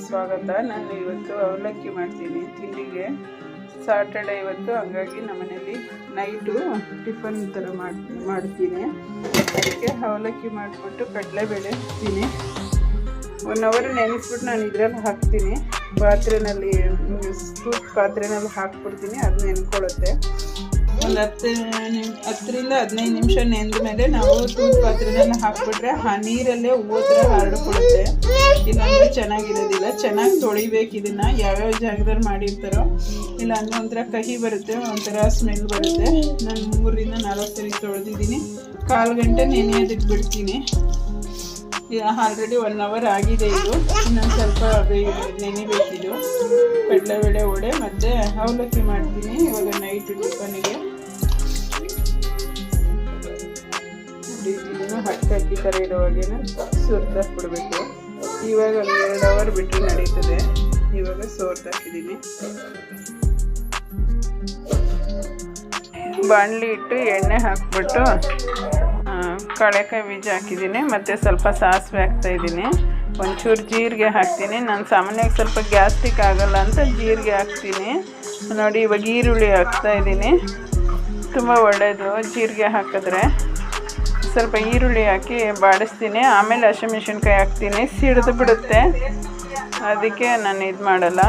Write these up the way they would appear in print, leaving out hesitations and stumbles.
ಸ್ವಾಗತ. ನಾನು ಇವತ್ತು ಅವಲಕ್ಕಿ ಮಾಡ್ತೀನಿ ತಿಂಡಿಗೆ. ಸಾಟರ್ಡೆ ಇವತ್ತು, ಹಂಗಾಗಿ ನಮ್ಮನೇಲಿ ನೈಟು ಟಿಫನ್ ಥರ ಮಾಡ್ತೀನಿ. ಅದಕ್ಕೆ ಅವಲಕ್ಕಿ ಮಾಡಿಬಿಟ್ಟು ಕಡಲೆಬೇಳೆ ಹಾಕ್ತೀನಿ. 1 ಅವರ್ ನೆನೆಸ್ಬಿಟ್ಟು ನಾನು ಇದರಲ್ಲಿ ಹಾಕ್ತೀನಿ. ಪಾತ್ರೆಯಲ್ಲಿ ಸೂಪ್ ಪಾತ್ರೆನಲ್ಲಿ ಹಾಕ್ಬಿಡ್ತೀನಿ. ಅದು ನೆನ್ಕೊಳ್ಳುತ್ತೆ. ಒಂದು 10 ರಿಂದ 15 ನಿಮಿಷ ನೆಂದ ಮೇಲೆ ನಾವು ಸೂಪ್ ಪಾತ್ರೆನೆಲ್ಲ ಹಾಕ್ಬಿಟ್ರೆ ಆ ನೀರಲ್ಲೇ ಹೂವು ಥರ ಹರಡ್ಕೊಳುತ್ತೆ. ಇಲ್ಲಾಂದರೆ ಚೆನ್ನಾಗಿರೋದಿಲ್ಲ. ಚೆನ್ನಾಗಿ ತೊಳಿಬೇಕು ಇದನ್ನು. ಯಾವ್ಯಾವ ಜಾಗದಲ್ಲಿ ಮಾಡಿರ್ತಾರೋ, ಇಲ್ಲಾಂದರೆ ಒಂಥರ ಕಹಿ ಬರುತ್ತೆ, ಒಂಥರ ಸ್ಮೆಲ್ ಬರುತ್ತೆ. ನಾನು 3 ರಿಂದ 4 ಸರಿ ತೊಳೆದಿದ್ದೀನಿ. 1/4 ಗಂಟೆ ನೆನೆಯೋದಕ್ಕೆ ಬಿಡ್ತೀನಿ. ಆಲ್ರೆಡಿ 1 ಅವರ್ ಆಗಿದೆ. ಇದು ಇನ್ನೊಂದು ಸ್ವಲ್ಪ ನೆನೆಬೇಕಿದು. ಕಡಲೆಬೇಳೆ ವಡೆ ಮತ್ತು ಅವಲಕ್ಕಿ ಮಾಡ್ತೀನಿ ಇವಾಗ ನೈಟ್ ಟಿಫನಿಗೆ. ಇದನ್ನು ಹಾಕಿ ಥರ ಇರೋವಾಗೇನೆ ಸುರಿದಾಕ್ಬಿಡ್ಬೇಕು. ಇವಾಗ ಒಂದು 2 ಅವರ್ ಬಿಟ್ಟು ನಡೀತದೆ. ಇವಾಗ ಸೋರ್ದಾಕಿದ್ದೀನಿ. ಬಾಣಲಿ ಇಟ್ಟು ಎಣ್ಣೆ ಹಾಕ್ಬಿಟ್ಟು ಕಡಲೆಕಾಯಿ ಬೀಜ ಹಾಕಿದ್ದೀನಿ ಮತ್ತು ಸ್ವಲ್ಪ ಸಾಸಿವೆ ಹಾಕ್ತಾಯಿದ್ದೀನಿ. ಒಂಚೂರು ಜೀರಿಗೆ ಹಾಕ್ತೀನಿ. ನಾನು ಸಾಮಾನ್ಯವಾಗಿ ಸ್ವಲ್ಪ ಗ್ಯಾಸ್ಟ್ರಿಕ್ ಆಗೋಲ್ಲ ಅಂತ ಜೀರಿಗೆ ಹಾಕ್ತೀನಿ. ನೋಡಿ, ಇವಾಗ ಈರುಳ್ಳಿ ಹಾಕ್ತಾಯಿದ್ದೀನಿ. ತುಂಬ ಒಳ್ಳೆಯದು ಜೀರಿಗೆ ಹಾಕಿದ್ರೆ. ಸ್ವಲ್ಪ ಈರುಳ್ಳಿ ಹಾಕಿ ಬಾಡಿಸ್ತೀನಿ. ಆಮೇಲೆ ಹಸಿಮೆಣಸಿನ್ಕಾಯಿ ಹಾಕ್ತೀನಿ. ಸಿಡಿದು ಬಿಡುತ್ತೆ, ಅದಕ್ಕೆ ನಾನು ಇದು ಮಾಡಲ್ಲ.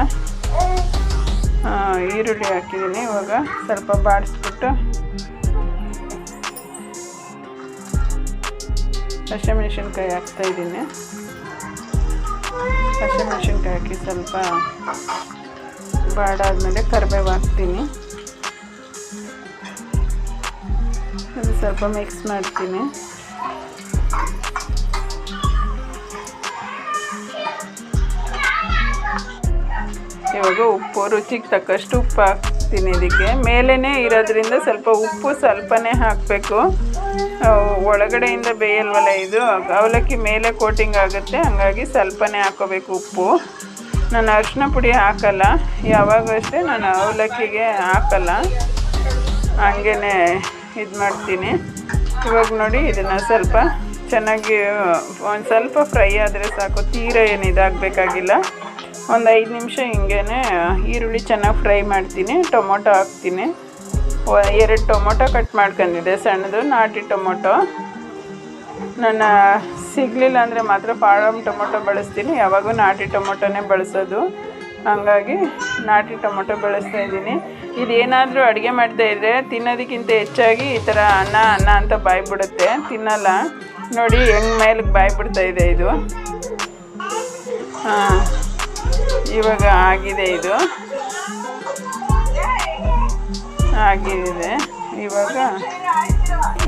ಈರುಳ್ಳಿ ಹಾಕಿದ್ದೀನಿ. ಇವಾಗ ಸ್ವಲ್ಪ ಬಾಡಿಸ್ಬಿಟ್ಟು ಹಸಿಮೆಣಸಿನ್ಕಾಯಿ ಹಾಕ್ತಾಯಿದ್ದೀನಿ. ಹಸಿಮೆಣಸಿನ್ಕಾಯಿ ಹಾಕಿ ಸ್ವಲ್ಪ ಬಾಡಾದ್ಮೇಲೆ ಕರಿಬೇವು ಹಾಕ್ತೀನಿ. ಅದು ಸ್ವಲ್ಪ ಮಿಕ್ಸ್ ಮಾಡ್ತೀನಿ. ಇವಾಗ ಉಪ್ಪು ರುಚಿಗೆ ತಕ್ಕಷ್ಟು ಉಪ್ಪು ಹಾಕ್ತೀನಿ. ಇದಕ್ಕೆ ಮೇಲೇ ಇರೋದ್ರಿಂದ ಸ್ವಲ್ಪ ಉಪ್ಪು ಸ್ವಲ್ಪನೇ ಹಾಕಬೇಕು. ಒಳಗಡೆಯಿಂದ ಬೇಯಲ್ವಲ್ಲ ಇದು, ಅವಲಕ್ಕಿ ಮೇಲೆ ಕೋಟಿಂಗ್ ಆಗುತ್ತೆ. ಹಂಗಾಗಿ ಸ್ವಲ್ಪನೇ ಹಾಕೋಬೇಕು ಉಪ್ಪು. ನಾನು ಅರಿಶಿನ ಪುಡಿ ಹಾಕಲ್ಲ ಯಾವಾಗ ಅಷ್ಟೇ. ನಾನು ಅವಲಕ್ಕಿಗೆ ಹಾಕಲ್ಲ, ಹಂಗೇ ಇದು ಮಾಡ್ತೀನಿ. ಇವಾಗ ನೋಡಿ, ಇದನ್ನು ಸ್ವಲ್ಪ ಚೆನ್ನಾಗಿ ಒಂದು ಸ್ವಲ್ಪ ಫ್ರೈ ಆದರೆ ಸಾಕು. ತೀರ ಏನು ಇದಾಗಬೇಕಾಗಿಲ್ಲ. ಒಂದು 5 ನಿಮಿಷ ಹಿಂಗೇ ಈರುಳ್ಳಿ ಚೆನ್ನಾಗಿ ಫ್ರೈ ಮಾಡ್ತೀನಿ. ಟೊಮೊಟೊ ಹಾಕ್ತೀನಿ. 2 ಟೊಮೊಟೊ ಕಟ್ ಮಾಡ್ಕೊಂಡಿದ್ದೆ, ಸಣ್ಣದು ನಾಟಿ ಟೊಮೊಟೊ. ನನ್ನ ಸಿಗಲಿಲ್ಲ ಅಂದರೆ ಮಾತ್ರ ಫಾರಮ್ ಟೊಮೊಟೊ ಬಳಸ್ತೀನಿ. ಯಾವಾಗೂ ನಾಟಿ ಟೊಮೊಟೊನೇ ಬಳಸೋದು. ಹಾಗಾಗಿ ನಾಟಿ ಟೊಮೊಟೊ ಬಳಸ್ತಾಯಿದ್ದೀನಿ. ಇದೇನಾದರೂ ಅಡುಗೆ ಮಾಡ್ತಾಯಿದ್ರೆ ತಿನ್ನೋದಕ್ಕಿಂತ ಹೆಚ್ಚಾಗಿ ಈ ಥರ ಅನ್ನ ಅಂತ ಬಾಯ್ಬಿಡುತ್ತೆ, ತಿನ್ನಲ್ಲ. ನೋಡಿ ಹೆಂಗೆ ಮೇಲಕ್ಕೆ ಬಾಯ್ಬಿಡ್ತಾಯಿದೆ ಇದು. ಇವಾಗ ಆಗಿದೆ, ಇದು ಆಗಿದೆ. ಇವಾಗ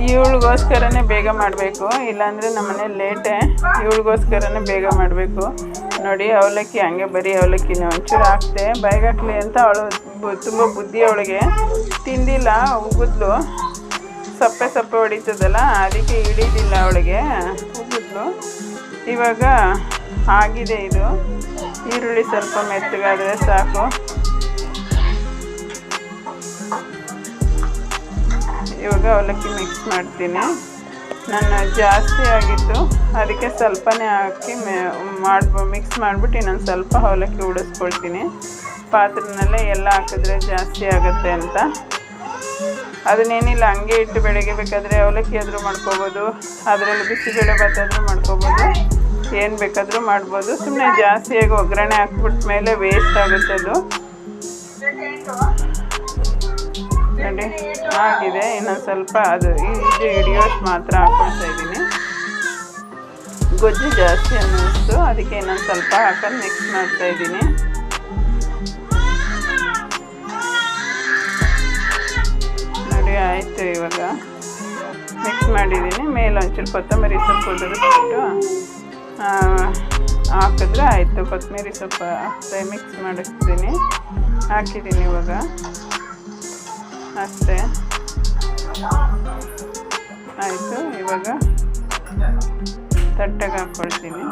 ಇವಳಿಗೋಸ್ಕರನೇ ಬೇಗ ಮಾಡಬೇಕು, ಇಲ್ಲಾಂದರೆ ನಮ್ಮನೇಲಿ ಲೇಟೇ. ಇವಳಿಗೋಸ್ಕರನೇ ಬೇಗ ಮಾಡಬೇಕು. ನೋಡಿ, ಅವಲಕ್ಕಿ ಹಂಗೆ ಬರೀ ಅವಲಕ್ಕಿನ ಒಂಚೂರು ಹಾಕ್ತೆ, ಬಾಯಿಗೆ ಹಾಕ್ಲಿ ಅಂತ. ಅವಳು ತುಂಬ ಬುದ್ಧಿ, ಅವಳಿಗೆ ತಿಂದಿಲ್ಲ, ಉಗಿದ್ಲು. ಸಪ್ಪೆ ಹೊಡಿತದಲ್ಲ, ಅದಕ್ಕೆ ಹಿಡಿದಿಲ್ಲ ಅವಳಿಗೆ, ಉಗಿದ್ಲು. ಇವಾಗ ಆಗಿದೆ ಇದು. ಈರುಳ್ಳಿ ಸ್ವಲ್ಪ ಮೆತ್ತಗಾದರೆ ಸಾಕು. ಇವಾಗ ಅವಲಕ್ಕಿ ಮಿಕ್ಸ್ ಮಾಡ್ತೀನಿ. ನಾನು ಜಾಸ್ತಿ ಆಗಿತ್ತು, ಅದಕ್ಕೆ ಸ್ವಲ್ಪನೇ ಹಾಕಿ ಮಿಕ್ಸ್ ಮಾಡಿಬಿಟ್ಟು ಇನ್ನೊಂದು ಸ್ವಲ್ಪ ಅವಲಕ್ಕಿ ಉಡಿಸ್ಕೊಳ್ತೀನಿ. ಪಾತ್ರೆನಲ್ಲೇ ಎಲ್ಲ ಹಾಕಿದ್ರೆ ಜಾಸ್ತಿ ಆಗುತ್ತೆ ಅಂತ. ಅದನ್ನೇನಿಲ್ಲ, ಹಂಗೆ ಇಟ್ಟು ಬೆಳಗ್ಗೆ ಬೇಕಾದರೆ ಅವಲಕ್ಕಿ ಆದರೂ ಮಾಡ್ಕೋಬೋದು, ಅದರಲ್ಲಿ ಬಿಸಿಬೇಳೆ ಭಾತ್ ಆದರೂ ಮಾಡ್ಕೋಬೋದು, ಏನು ಬೇಕಾದರೂ ಮಾಡ್ಬೋದು. ಸುಮ್ಮನೆ ಜಾಸ್ತಿಯಾಗಿ ಒಗ್ಗರಣೆ ಹಾಕ್ಬಿಟ್ಟ ಮೇಲೆ ವೇಸ್ಟ್ ಆಗುತ್ತೆ ಅದು. ನೋಡಿ ಆಗಿದೆ. ಇನ್ನೊಂದು ಸ್ವಲ್ಪ ಅದು ಹಿಡಿಯೋಷ್ಟು ಮಾತ್ರ ಹಾಕ್ಕೊಳ್ತಾ ಇದ್ದೀನಿ. ಗೊಜ್ಜು ಜಾಸ್ತಿ ಅನ್ನಿಸ್ತು, ಅದಕ್ಕೆ ಇನ್ನೊಂದು ಸ್ವಲ್ಪ ಹಾಕೊಂಡು ಮಿಕ್ಸ್ ಮಾಡ್ತಾಯಿದ್ದೀನಿ. ನೋಡಿ ಆಯಿತು. ಇವಾಗ ಮಿಕ್ಸ್ ಮಾಡಿದ್ದೀನಿ. ಮೇಲೆ ಒಂಚೂರು ಕೊತ್ತಂಬರಿ ಸೊಪ್ಪು ಉದುರಿಸ್ಬಿಟ್ಟು ಹಾಕಿದ್ರೆ ಆಯಿತು. ಕೊತ್ತಂಬರಿ ಸೊಪ್ಪು ಹಾಕ್ತಾ ಮಿಕ್ಸ್ ಮಾಡಿಸ್ತೀನಿ. ಹಾಕಿದ್ದೀನಿ ಇವಾಗ ಅಷ್ಟೇ, ಆಯಿತು. ಇವಾಗ ತಟ್ಟೆಗೆ ಹಾಕ್ಕೊಳ್ತೀನಿ.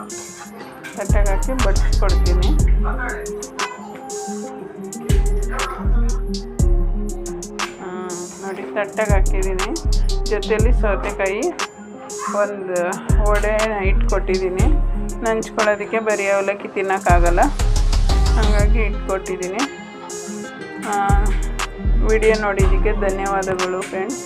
ತಟ್ಟೆಗೆ ಹಾಕಿ ಬಡಿಸ್ಕೊಡ್ತೀನಿ. ನೋಡಿ, ತಟ್ಟೆಗೆ ಹಾಕಿದ್ದೀನಿ. ಜೊತೆಯಲ್ಲಿ ಸೌತೆಕಾಯಿ ಒಂದು ವಡೆ ಇಟ್ಕೊಟ್ಟಿದ್ದೀನಿ. ನಂಚ್ಕೊಳ್ಳೋದಕ್ಕೆ. ಬರೀ ಅವಲಕ್ಕಿ ತಿನ್ನೋಕ್ಕಾಗಲ್ಲ. ಹಾಗಾಗಿ ಇಟ್ಕೊಟ್ಟಿದ್ದೀನಿ. ವಿಡಿಯೋ ನೋಡಿದ್ದಕ್ಕೆ ಧನ್ಯವಾದಗಳು ಫ್ರೆಂಡ್ಸ್.